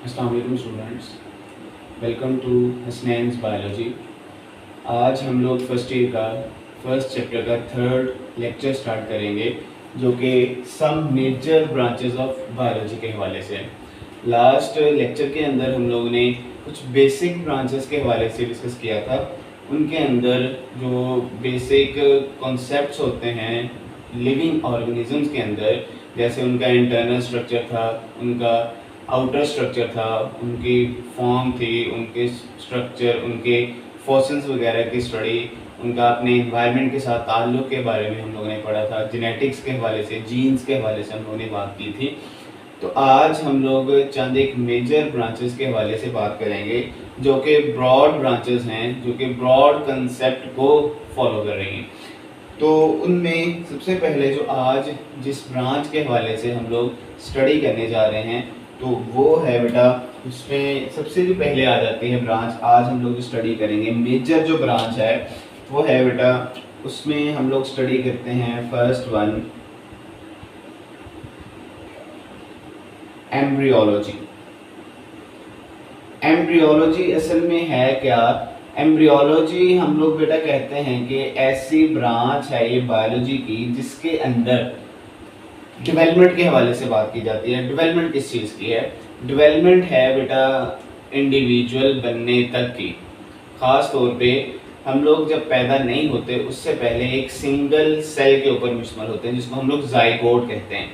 अस्सलाम वालेकुम students, welcome to Hasnain's biology. आज हम लोग फर्स्ट ईयर का फर्स्ट चैप्टर का थर्ड लेक्चर स्टार्ट करेंगे, जो कि some major branches of biology के हवाले से है। लास्ट लेक्चर के अंदर हम लोगों ने कुछ बेसिक ब्रांचेस के हवाले से डिस्कस किया था। उनके अंदर जो बेसिक कॉन्सेप्ट्स होते हैं लिविंग ऑर्गेनिजम्स के अंदर, जैसे उनका इंटरनल स्ट्रक्चर था, उनका आउटर स्ट्रक्चर था, उनकी फॉर्म थी, उनके स्ट्रक्चर, उनके फॉसिल्स वगैरह की स्टडी, उनका अपने इन्वायरमेंट के साथ ताल्लुक़ के बारे में हम लोगों ने पढ़ा था। जेनेटिक्स के हवाले से, जीन्स के हवाले से हम लोगों ने बात की थी। तो आज हम लोग चंद एक मेजर ब्रांचेस के हवाले से बात करेंगे, जो कि ब्रॉड ब्रांचेस हैं, जो कि ब्रॉड कंसेप्ट को फॉलो कर रही हैं। तो उनमें सबसे पहले जो आज जिस ब्रांच के हवाले से हम लोग स्टडी करने जा रहे हैं, तो वो है बेटा, उसमें सबसे जो पहले आ जाती है ब्रांच आज हम लोग स्टडी करेंगे। मेजर जो ब्रांच है वो है बेटा, उसमें हम लोग स्टडी करते हैं फर्स्ट वन, एम्ब्रियोलॉजी। एम्ब्रियोलॉजी असल में है क्या? एम्ब्रियोलॉजी हम लोग बेटा कहते हैं कि ऐसी ब्रांच है ये बायोलॉजी की जिसके अंदर डेवलपमेंट के हवाले से बात की जाती है। डेवलपमेंट किस चीज़ की है? डेवलपमेंट है बेटा इंडिविजुअल बनने तक की। ख़ास तौर पे हम लोग जब पैदा नहीं होते उससे पहले एक सिंगल सेल के ऊपर मुश्तमिल होते हैं, जिसको हम लोग जाइगोट कहते हैं।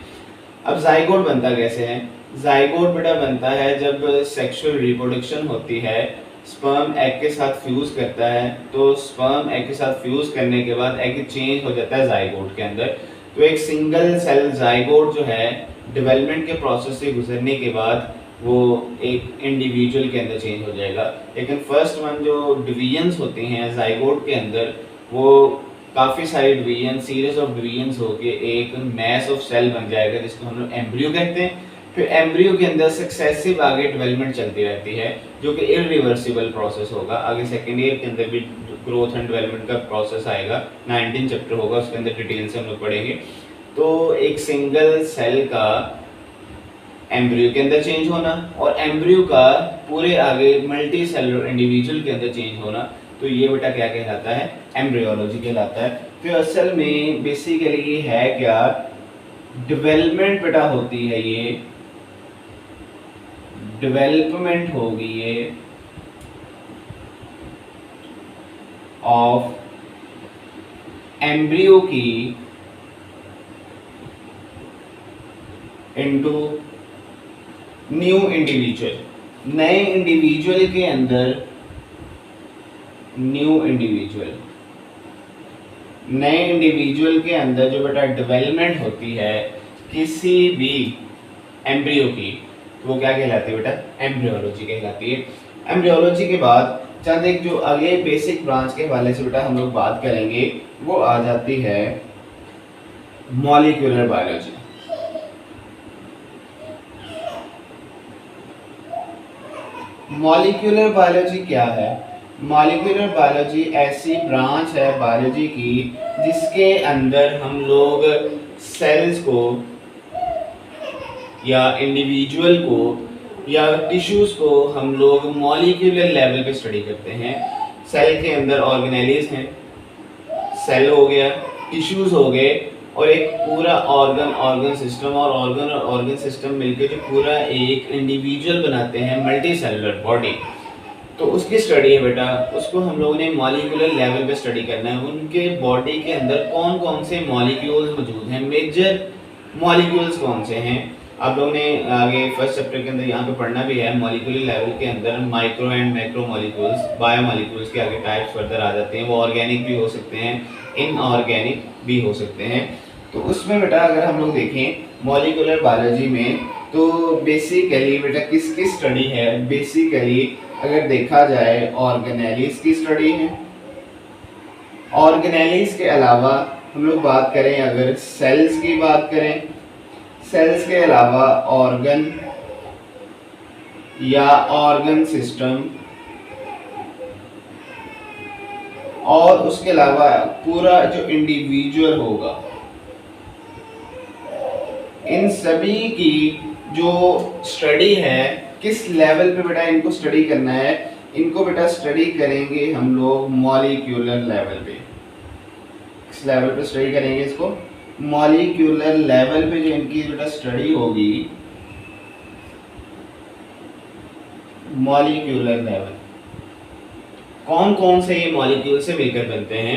अब जाइगोट बनता कैसे है? जाइगोट बेटा बनता है जब सेक्सुअल रिप्रोडक्शन होती है, स्पर्म एग के साथ फ्यूज करता है, तो स्पर्म एग के साथ फ्यूज करने के बाद एग चेंज हो जाता है जाइगोट के अंदर। तो एक सिंगल सेल जाइगोट जो है डेवलपमेंट के प्रोसेस से गुजरने के बाद वो एक इंडिविजुअल के अंदर चेंज हो जाएगा। लेकिन फर्स्ट वन जो डिवीजन्स होती हैं जाइगोट के अंदर, वो काफ़ी सारे डिवीजन, सीरीज ऑफ डिवीजन्स होके एक मैस ऑफ सेल बन जाएगा, जिसको हम लोग एम्ब्रियो कहते हैं। फिर एम्ब्रियो के अंदर सक्सेसिव आगे डेवलपमेंट चलती रहती है, जो कि इरिवर्सिबल प्रोसेस होगा। आगे सेकेंड ईयर के अंदर भी ग्रोथ एंड डेवलपमेंट का प्रोसेस आएगा, 19 चैप्टर होगा, उसके अंदर डिटेल से हम लोग पढ़ेंगे। तो एक सिंगल सेल का एम्ब्रियो के अंदर चेंज होना और एम्ब्रियो का पूरे आगे मल्टी सेलुलर इंडिविजुअल के अंदर चेंज होना, तो ये बेटा क्या कहलाता है? एम्ब्रियोलॉजी कहलाता है। फिर असल में बेसिकली ये है क्या? डेवलपमेंट बेटा होती है, ये डेवलपमेंट होगी ये ऑफ एम्ब्रियो की इनटू न्यू इंडिविजुअल। नए इंडिविजुअल के अंदर न्यू इंडिविजुअल, नए इंडिविजुअल के अंदर जो बेटा डेवलपमेंट होती है किसी भी एम्ब्रियो की, तो वो क्या कहलाती है बेटा? एम्ब्रियोलॉजी कहलाती है। एम्ब्रियोलॉजी के बाद चंद एक जो आगे बेसिक ब्रांच के हवाले से बेटा हम लोग बात करेंगे, वो आ जाती है मॉलिक्यूलर बायोलॉजी। मॉलिक्यूलर बायोलॉजी क्या है? मॉलिक्यूलर बायोलॉजी ऐसी ब्रांच है बायोलॉजी की जिसके अंदर हम लोग सेल्स को या इंडिविजुअल को या टिश्यूज को हम लोग मॉलिक्यूलर लेवल पे स्टडी करते हैं। सेल के अंदर ऑर्गेनेलीज हैं, सेल हो गया, टिश्यूज हो गए, और एक पूरा ऑर्गन सिस्टम, और ऑर्गन सिस्टम मिलकर जो पूरा एक इंडिविजुअल बनाते हैं, मल्टी सेलुलर बॉडी। तो उसकी स्टडी है बेटा, उसको हम लोगों ने मॉलिक्यूलर लेवल पे स्टडी करना है। उनके बॉडी के अंदर कौन कौन से मॉलिक्यूल्स मौजूद हैं, मेजर मॉलिक्यूल्स कौन से हैं। आप लोगों ने आगे फर्स्ट चैप्टर के अंदर यहाँ पे पढ़ना भी है। मॉलिक्यूलर लेवल के अंदर micro and macro molecules, bio molecules के आगे टाइप्स फर्दर आ जाते हैं। वो ऑर्गेनिक भी हो सकते हैं, इनऑर्गेनिक भी हो सकते हैं। तो उसमें बेटा अगर हम लोग देखें मॉलिक्यूलर बायोलॉजी में, तो बेसिकली बेटा किसकी स्टडी है? बेसिकली अगर देखा जाए ऑर्गेनेलीज की स्टडी है। ऑर्गेनेलीज के अलावा हम लोग बात करें, अगर सेल्स की बात करें, सेल्स के अलावा ऑर्गन या ऑर्गन सिस्टम, और उसके अलावा पूरा जो इंडिविजुअल होगा, इन सभी की जो स्टडी है किस लेवल पे बेटा इनको स्टडी करना है? इनको बेटा स्टडी करेंगे हम लोग मॉलिक्यूलर लेवल पे। किस लेवल पे स्टडी करेंगे इसको? मॉलिक्यूलर लेवल पे जो इनकी बेटा स्टडी होगी, मॉलिक्यूलर लेवल, कौन कौन से ये मॉलिक्यूल से मिलकर बनते हैं।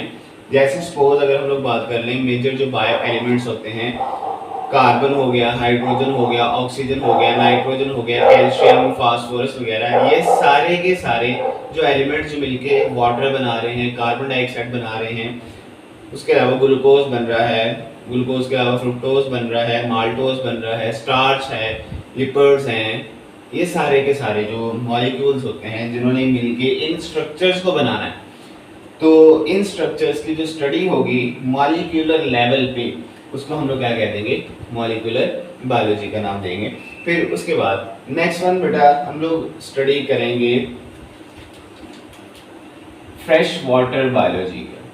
जैसे सपोज अगर हम लोग बात कर लें, मेजर जो बायो एलिमेंट्स होते हैं, कार्बन हो गया, हाइड्रोजन हो गया, ऑक्सीजन हो गया, नाइट्रोजन हो गया, कैल्शियम, फास्फोरस वगैरह, ये सारे के सारे जो एलिमेंट्स जो मिलके वाटर बना रहे हैं, कार्बन डाइऑक्साइड बना रहे हैं। उसके अलावा ग्लूकोज बन रहा है, ग्लूकोज के अलावा फ्रुक्टोज बन रहा है, माल्टोज बन रहा है, स्टार्च है, लिपिड्स हैं। ये सारे के सारे जो मॉलिक्यूल्स होते हैं जिन्होंने मिलके इन स्ट्रक्चर्स को बनाना है, तो इन स्ट्रक्चर्स की जो स्टडी होगी मॉलिक्यूलर लेवल पे, उसको हम लोग क्या कह देंगे? मॉलिक्यूलर बायोलॉजी का नाम देंगे। फिर उसके बाद नेक्स्ट वन बेटा हम लोग स्टडी करेंगे फ्रेश वाटर बायोलॉजी का।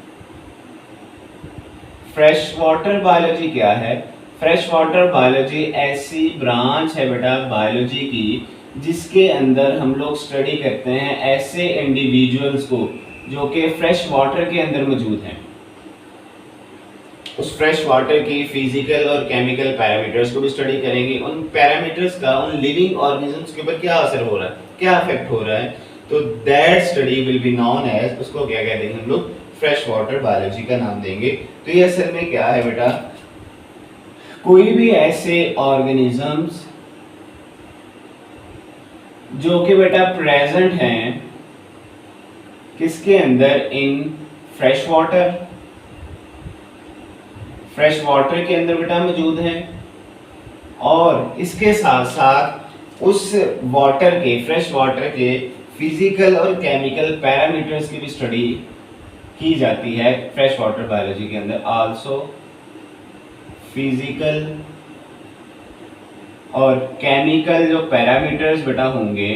फ्रेश वाटर बायोलॉजी क्या है? फ्रेश वाटर बायोलॉजी ऐसी ब्रांच है बेटा बायोलॉजी की जिसके अंदर हम लोग स्टडी करते हैं ऐसे इंडिविजुअल्स को जो कि फ्रेश वाटर के अंदर मौजूद हैं। उस फ्रेश वाटर की फिजिकल और केमिकल पैरामीटर्स को भी स्टडी करेंगे, उन पैरामीटर्स का उन लिविंग ऑर्गेनिजम्स के ऊपर क्या असर हो रहा है, क्या इफेक्ट हो रहा है। तो that study will be known as, उसको क्या कह देंगे हम लोग? फ्रेश वाटर बायोलॉजी का नाम देंगे। तो ये असल में क्या है बेटा? कोई भी ऐसे ऑर्गेनिजम्स जो कि बेटा प्रेजेंट हैं किसके अंदर? In fresh water, fresh water के अंदर बेटा मौजूद हैं, और इसके साथ साथ उस वाटर के, फ्रेश वाटर के फिजिकल और केमिकल पैरामीटर्स की भी स्टडी की जाती है फ्रेश वाटर बायोलॉजी के अंदर। आल्सो फिजिकल और केमिकल जो पैरामीटर्स बेटा होंगे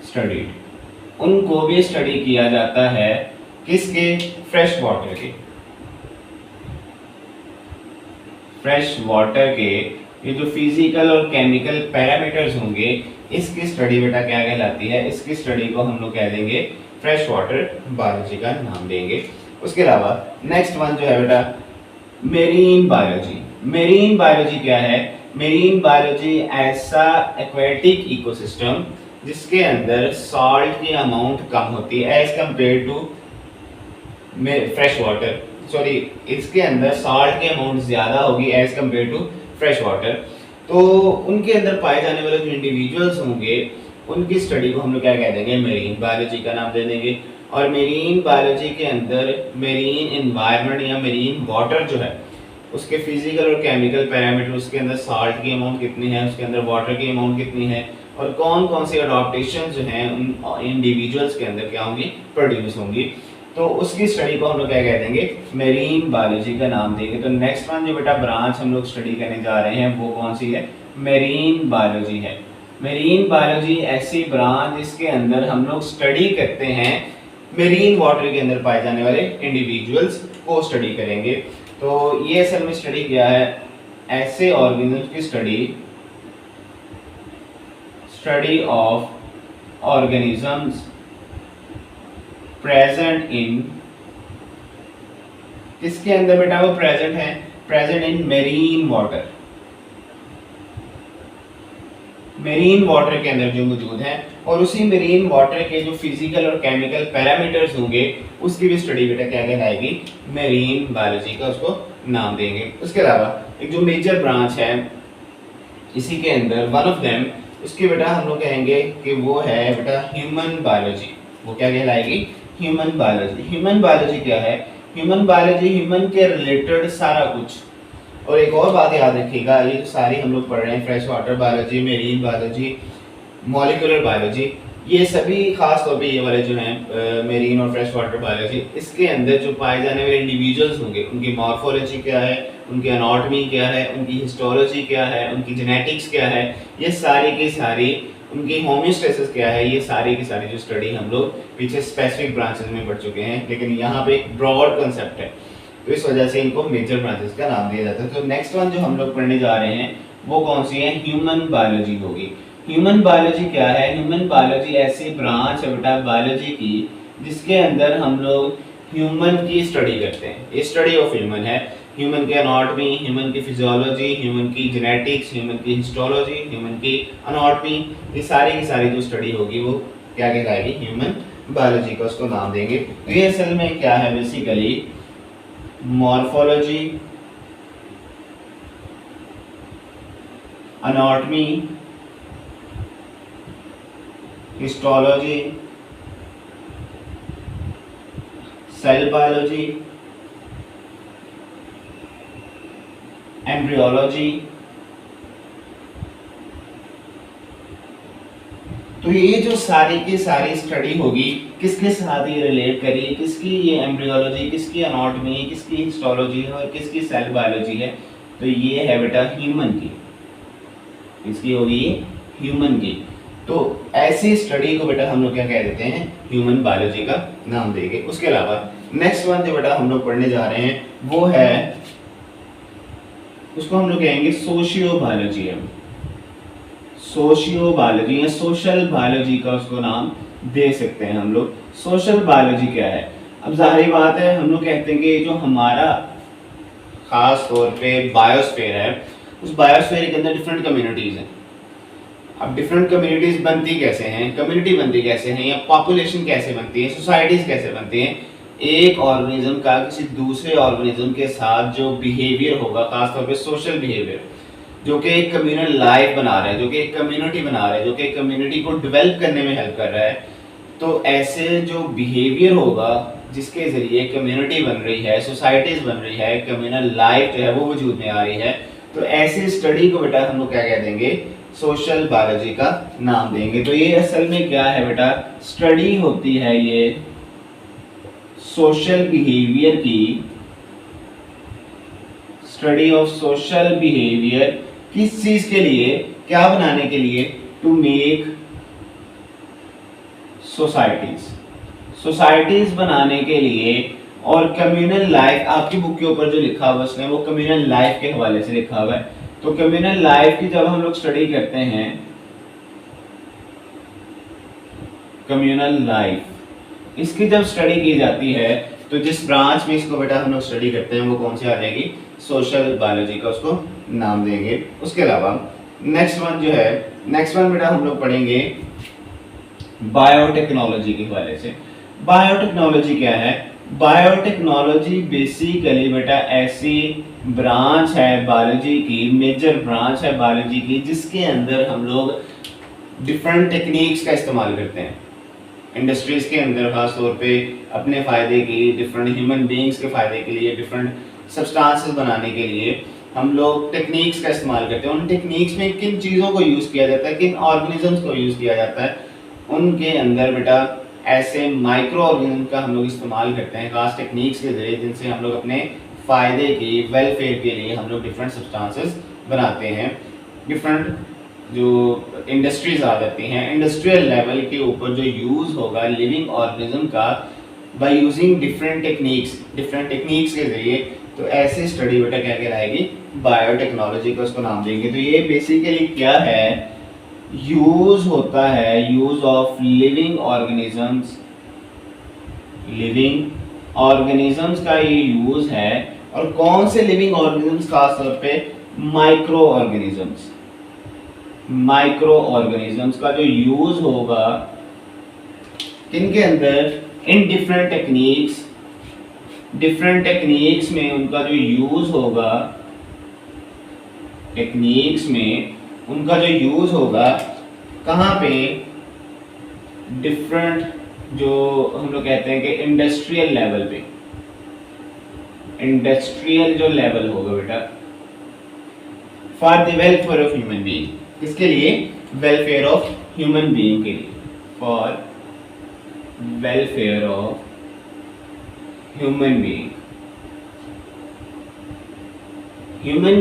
स्टडीड, उनको भी स्टडी किया जाता है। किसके? फ्रेश वाटर के। फ्रेश वाटर के ये जो फिजिकल और केमिकल पैरामीटर्स होंगे, इसकी स्टडी बेटा क्या कहलाती है? इसकी स्टडी को हम लोग कह देंगे फ्रेश वाटर बायोलॉजी का नाम देंगे। उसके अलावा नेक्स्ट वन जो है बेटा मेरीन बायोलॉजी। मेरीन बायोलॉजी क्या है? मेरीन बायोलॉजी ऐसा एक्वेटिक इकोसिस्टम जिसके अंदर सॉल्ट की अमाउंट कम होती है as compare to fresh water, sorry, इसके अंदर सॉल्ट की अमाउंट ज्यादा होगी as compare to fresh water. तो उनके अंदर पाए जाने वाले जो इंडिविजुअल्स होंगे उनकी स्टडी को हम लोग क्या कह देंगे? मेरीन बायोलॉजी का नाम दे देंगे। और मेरीन बायोलॉजी के अंदर मेरीन एनवायरनमेंट या मेरीन वाटर जो है उसके फिजिकल और केमिकल पैरामीटर, उसके अंदर सॉल्ट की अमाउंट कितनी है, उसके अंदर वाटर की अमाउंट कितनी है, और कौन कौन सी अडॉप्टेशन जो हैं उन इंडिविजुअल्स के अंदर क्या होंगी? प्रोड्यूस होंगी। तो उसकी स्टडी को हम लोग क्या कह देंगे? मेरीन बायोलॉजी का नाम देंगे। तो नेक्स्ट वन जो बेटा ब्रांच हम लोग स्टडी करने जा रहे हैं वो कौन सी है? मेरीन बायोलॉजी है। मेरीन बायोलॉजी ऐसी ब्रांच जिसके अंदर हम लोग स्टडी करते हैं मेरीन वाटर के अंदर पाए जाने वाले इंडिविजुअल्स को स्टडी करेंगे। तो ये असल में स्टडी क्या है? ऐसे ऑर्गेनिज्म की study of organisms present in, किसके अंदर बेटा वो प्रेजेंट है? Present in marine water. Marine water के अंदर जो मौजूद है, और उसी मेरीन वाटर के जो फिजिकल और केमिकल पैरामीटर्स होंगे उसकी भी स्टडी बेटा क्या कहलाएगी? मेरीन बायोलॉजी का उसको नाम देंगे। उसके अलावा एक जो मेजर ब्रांच है इसी के अंदर, वन ऑफ देम, उसकी बेटा हम लोग कहेंगे कि वो है बेटा ह्यूमन बायोलॉजी। वो क्या कहलाएगी? Human biology. ह्यूमन बायोलॉजी क्या है? ह्यूमन बायोलॉजी ह्यूमन के रिलेटेड सारा कुछ। और एक और बात याद रखिएगा, ये जो सारी हम लोग पढ़ रहे हैं fresh water biology, marine biology, molecular biology, ये सभी खास तौर पे ये वाले जो हैं मेरीन और फ्रेश वाटर बायोलॉजी, इसके अंदर जो पाए जाने वाले इंडिविजुअल्स होंगे उनकी मॉर्फोलॉजी क्या है, उनकी एनाटॉमी क्या है, उनकी हिस्टोलॉजी क्या है, उनकी जेनेटिक्स क्या है, ये सारी की सारी, उनकी होमियोस्टेसिस क्या है, ये सारी की सारी जो स्टडी हम लोग पीछे स्पेसिफिक ब्रांचेस में पढ़ चुके हैं। लेकिन यहाँ पे एक ब्रॉड कंसेप्ट है तो इस वजह से इनको मेजर ब्रांचेस का नाम दिया जाता है। तो नेक्स्ट वन जो हम लोग पढ़ने जा रहे हैं वो कौन सी है, ह्यूमन बायोलॉजी होगी। ह्यूमन बायोलॉजी क्या है, ह्यूमन बायोलॉजी ऐसी ब्रांच है बेटा बायोलॉजी की जिसके अंदर हम लोग ह्यूमन की स्टडी करते हैं। ये स्टडी ऑफ ह्यूमन है, ह्यूमन की एनाटॉमी, ह्यूमन की फिजियोलॉजी, ह्यूमन की जेनेटिक्स, ह्यूमन की हिस्टोलॉजी, ह्यूमन की एनाटॉमी, ये सारी की सारी जो स्टडी होगी वो क्या कहलाएगी, ह्यूमन बायोलॉजी का उसको नाम देंगे। तो ये असल में क्या है, basically morphology, anatomy, histology, cell biology, embryology. तो ये जो सारी की सारी स्टडी होगी किसके साथ ये रिलेट करिए, किसकी ये एम्ब्रियोलॉजी, किसकी एनाटॉमी, किसकी हिस्टोलॉजी है और किसकी सेल बायोलॉजी है, तो ये है बेटा ह्यूमन की, इसकी होगी ह्यूमन की। तो ऐसी स्टडी को बेटा हम लोग क्या कह देते हैं, ह्यूमन बायोलॉजी का नाम देंगे। उसके अलावा नेक्स्ट वन जो बेटा हम लोग पढ़ने जा रहे हैं वो है, उसको हम लोग कहेंगे सोशियो बायोलॉजी। है सोशियो बायोलॉजी या सोशल बायोलॉजी का उसको नाम दे सकते हैं हम लोग। सोशल बायोलॉजी क्या है, अब जाहिर बात है हम लोग कहते हैं कि जो हमारा खास तौर पे बायोस्फीयर है, उस बायोस्फीयर के अंदर डिफरेंट कम्युनिटीज हैं। अब डिफरेंट कम्युनिटीज बनती कैसे हैं, कम्युनिटी बनती कैसे हैं, या पॉपुलेशन कैसे बनती है, सोसाइटीज कैसे बनती हैं। एक ऑर्गेनिज्म का किसी दूसरे ऑर्गेनिज्म के साथ जो बिहेवियर होगा, खासतौर पे सोशल बिहेवियर, जो कि एक कम्युनल लाइफ बना रहा है, जो कि एक कम्युनिटी बना रहा है, जो कि एक कम्युनिटी को डेवलप करने में हेल्प कर रहा है, तो ऐसे जो बिहेवियर होगा जिसके जरिए कम्युनिटी बन रही है, सोसाइटीज बन रही है, कम्युनल लाइफ जो है वो वजूद में आ रही है, तो ऐसी स्टडी को बेटा हम लोग क्या कह देंगे, सोशल बायोलॉजी का नाम देंगे। तो ये असल में क्या है बेटा, स्टडी होती है ये सोशल बिहेवियर की, स्टडी ऑफ सोशल बिहेवियर, किस चीज के लिए, क्या बनाने के लिए, टू मेक सोसाइटीज बनाने के लिए, और कम्युनल लाइफ, आपकी बुक के ऊपर जो लिखा हुआ उसने वो कम्युनल लाइफ के हवाले से लिखा हुआ है। तो कम्युनल लाइफ की जब हम लोग स्टडी करते हैं, कम्युनल लाइफ इसकी जब स्टडी की जाती है, तो जिस ब्रांच में इसको बेटा हम लोग स्टडी करते हैं वो कौन सी आ जाएगी, सोशल बायोलॉजी का उसको नाम देंगे। उसके अलावा नेक्स्ट वन जो है, नेक्स्ट वन बेटा हम लोग पढ़ेंगे बायोटेक्नोलॉजी के हवाले से। बायोटेक्नोलॉजी क्या है, बायोटेक्नोलॉजी बेसिकली बेटा ऐसी ब्रांच है बायोलॉजी की, मेजर ब्रांच है बायोलॉजी की, जिसके अंदर हम लोग डिफरेंट टेक्निक्स का इस्तेमाल करते हैं। इंडस्ट्रीज के अंदर खास तौर पे अपने फ़ायदे की, डिफरेंट ह्यूमन बीइंग्स के फ़ायदे के लिए, डिफरेंट सब्सटेंसेस बनाने के लिए हम लोग टेक्निक्स का इस्तेमाल करते हैं। उन टेक्निक्स में किन चीज़ों को यूज़ किया जाता है, किन ऑर्गेनिजम्स को यूज़ किया जाता है, उनके अंदर बेटा ऐसे माइक्रो ऑर्गेनिज्म का हम लोग इस्तेमाल करते हैं खास टेक्निक्स के जरिए, जिनसे हम लोग अपने फ़ायदे की, वेलफेयर के लिए हम लोग डिफरेंट सब्सटेंसेस बनाते हैं। डिफरेंट जो इंडस्ट्रीज आ जाती हैं, इंडस्ट्रियल लेवल के ऊपर जो यूज़ होगा लिविंग ऑर्गेनिज्म का बाय यूजिंग डिफरेंट टेक्निक्स के जरिए, तो ऐसी स्टडी बेटा क्या कहलाएगी, बायोटेक्नोलॉजी का उसको नाम देंगे। तो ये बेसिकली क्या है, यूज होता है, यूज ऑफ लिविंग ऑर्गेनिजम्स का ये यूज है। और कौन से लिविंग ऑर्गेनिजम्स, खास तौर पे माइक्रो ऑर्गेनिजम्स का जो यूज होगा किनके अंदर, इन डिफरेंट टेक्निक्स में उनका जो यूज होगा, टेक्निक्स में उनका जो यूज होगा कहाँ पे, डिफरेंट जो हम लोग कहते हैं कि इंडस्ट्रियल लेवल पे, इंडस्ट्रियल जो लेवल होगा बेटा, for the welfare of human being, किसके लिए, वेलफेयर ऑफ ह्यूमन बीइंग के लिए, for welfare of human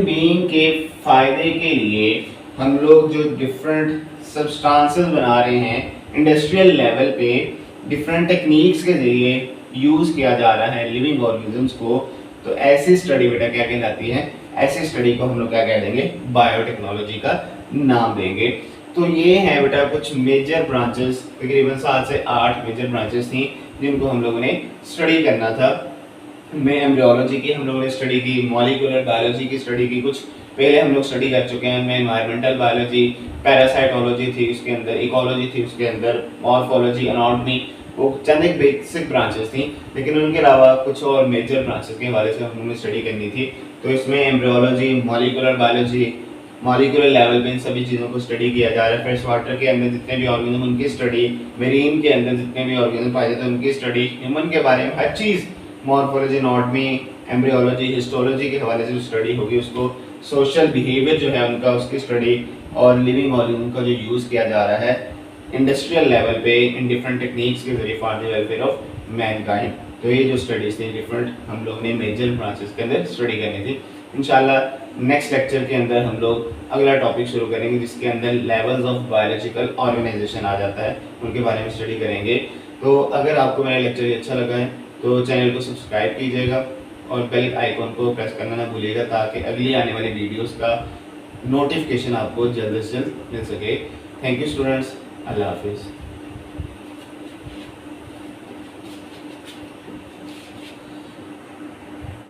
being के फायदे के लिए हम लोग जो डिफरेंट सब्सटेंसेस बना रहे हैं इंडस्ट्रियल लेवल पे, डिफरेंट टेक्निक्स के जरिए यूज़ किया जा रहा है लिविंग ऑर्गेनिजम्स को, तो तो ऐसी स्टडी बेटा क्या कहलाती है, ऐसी स्टडी को हम लोग क्या कह देंगे, बायोटेक्नोलॉजी का नाम देंगे। तो ये है बेटा कुछ मेजर ब्रांचेस, तकरीबन 7 से 8 मेजर ब्रांचेस थी जिनको हम लोगों ने स्टडी करना था। में एम्ब्रियोलॉजी की हम लोगों ने स्टडी की, मॉलिक्यूलर बायोलॉजी की स्टडी की, कुछ पहले हम लोग स्टडी कर चुके हैं। में एनवायरमेंटल बायोलॉजी, पैरासाइटोलॉजी थी उसके अंदर, इकोलॉजी थी उसके अंदर, मॉर्फोलॉजी, एनाटॉमी, वो चंद एक बेसिक ब्रांचेस थी। लेकिन उनके अलावा कुछ और मेजर ब्रांचेस के हवाले से हम लोगों ने स्टडी करनी थी। तो इसमें embryology, molecular biology, molecular level पे इन सभी चीज़ों को स्टडी किया जा रहा है। फ्रेश वाटर के अंदर जितने भी ऑर्गेनिज्म उनकी स्टडी, मेरीन के अंदर जितने भी ऑर्गेनिज्म पाए जाते हैं उनकी स्टडी, ह्यूमन के बारे में हर चीज़, मॉर्फोलॉजी, एनाटॉमी, एम्ब्रियोलॉजी, हिस्टोलॉजी के हवाले से जो स्टडी होगी उसको, सोशल बिहेवियर जो है उनका उसकी स्टडी, और लिविंग ऑर्गेनिज्म का जो यूज़ किया जा रहा है इंडस्ट्रियल लेवल पे इन डिफरेंट टेक्निक्स के जरिए for the welfare of Mankind. तो ये जो स्टडीज थी डिफरेंट हम लोग ने मेजर ब्रांचेस के अंदर स्टडी करनी थी। इंशाल्लाह नेक्स्ट लेक्चर के अंदर हम लोग अगला टॉपिक शुरू करेंगे जिसके अंदर लेवल्स ऑफ बायोलॉजिकल ऑर्गेनाइजेशन आ जाता है, उनके बारे में स्टडी करेंगे। तो अगर आपको मेरा लेक्चर अच्छा लगा है तो चैनल को सब्सक्राइब कीजिएगा और बेल आइकॉन को प्रेस करना ना भूलिएगा ताकि अगली आने वाली वीडियोस का नोटिफिकेशन आपको जल्द से जल्द मिल सके। थैंक यू स्टूडेंट्स, अल्लाह हाफिज़।